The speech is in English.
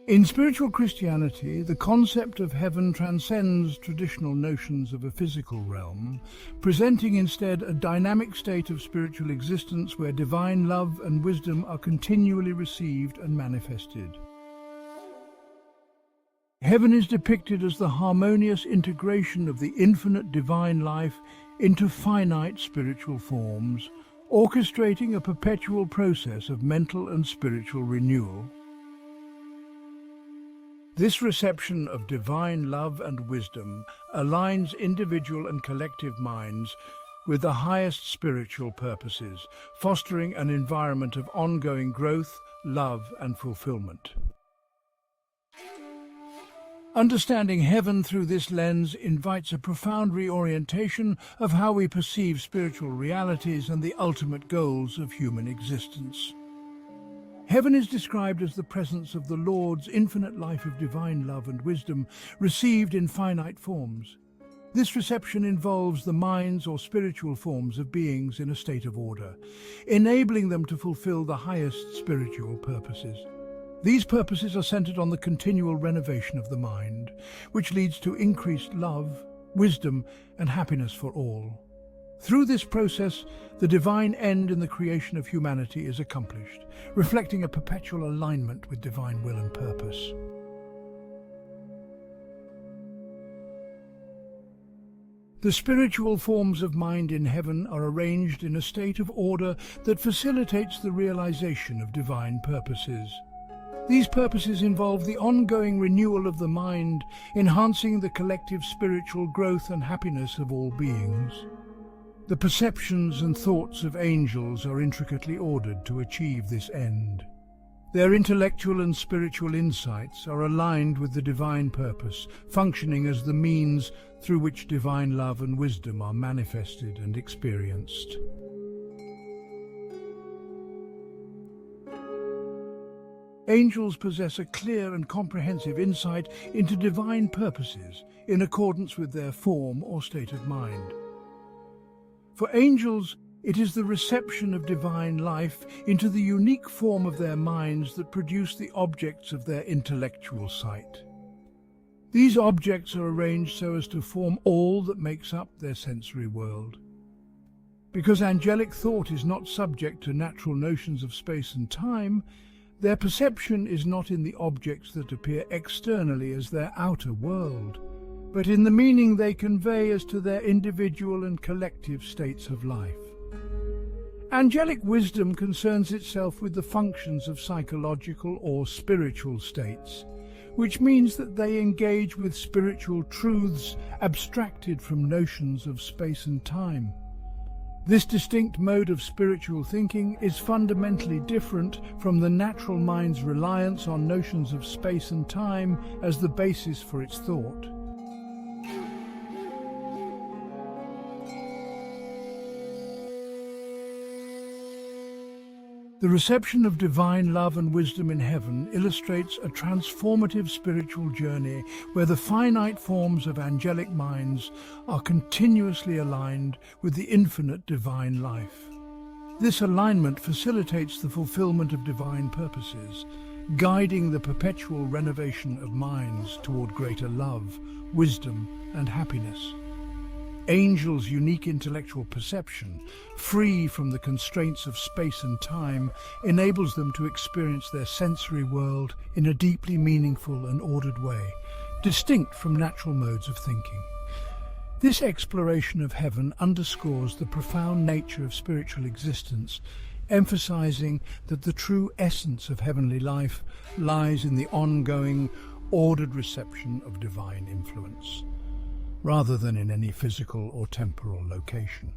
In spiritual Christianity, the concept of heaven transcends traditional notions of a physical realm, presenting instead a dynamic state of spiritual existence where divine love and wisdom are continually received and manifested. Heaven is depicted as the harmonious integration of the infinite divine life into finite spiritual forms, orchestrating a perpetual process of mental and spiritual renewal. This reception of divine love and wisdom aligns individual and collective minds with the highest spiritual purposes, fostering an environment of ongoing growth, love, and fulfilment. Understanding heaven through this lens invites a profound reorientation of how we perceive spiritual realities and the ultimate goals of human existence. Heaven is described as the presence of the Lord's infinite life of divine love and wisdom received in finite forms. This reception involves the minds or spiritual forms of beings in a state of order, enabling them to fulfill the highest spiritual purposes. These purposes are centered on the continual renovation of the mind, which leads to increased love, wisdom, and happiness for all. Through this process, the divine end in the creation of humanity is accomplished, reflecting a perpetual alignment with divine will and purpose. The spiritual forms of mind in heaven are arranged in a state of order that facilitates the realization of divine purposes. These purposes involve the ongoing renewal of the mind, enhancing the collective spiritual growth and happiness of all beings. The perceptions and thoughts of angels are intricately ordered to achieve this end. Their intellectual and spiritual insights are aligned with the divine purpose, functioning as the means through which divine love and wisdom are manifested and experienced. Angels possess a clear and comprehensive insight into divine purposes in accordance with their form or state of mind. For angels, it is the reception of divine life into the unique form of their minds that produce the objects of their intellectual sight. These objects are arranged so as to form all that makes up their sensory world. Because angelic thought is not subject to natural notions of space and time, their perception is not in the objects that appear externally as their outer world, but in the meaning they convey as to their individual and collective states of life. Angelic wisdom concerns itself with the functions of psychological or spiritual states, which means that they engage with spiritual truths abstracted from notions of space and time. This distinct mode of spiritual thinking is fundamentally different from the natural mind's reliance on notions of space and time as the basis for its thought. The reception of divine love and wisdom in heaven illustrates a transformative spiritual journey where the finite forms of angelic minds are continuously aligned with the infinite divine life. This alignment facilitates the fulfillment of divine purposes, guiding the perpetual renovation of minds toward greater love, wisdom, and happiness. Angels' unique intellectual perception, free from the constraints of space and time, enables them to experience their sensory world in a deeply meaningful and ordered way, distinct from natural modes of thinking. This exploration of heaven underscores the profound nature of spiritual existence, emphasizing that the true essence of heavenly life lies in the ongoing, ordered reception of divine influence, rather than in any physical or temporal location.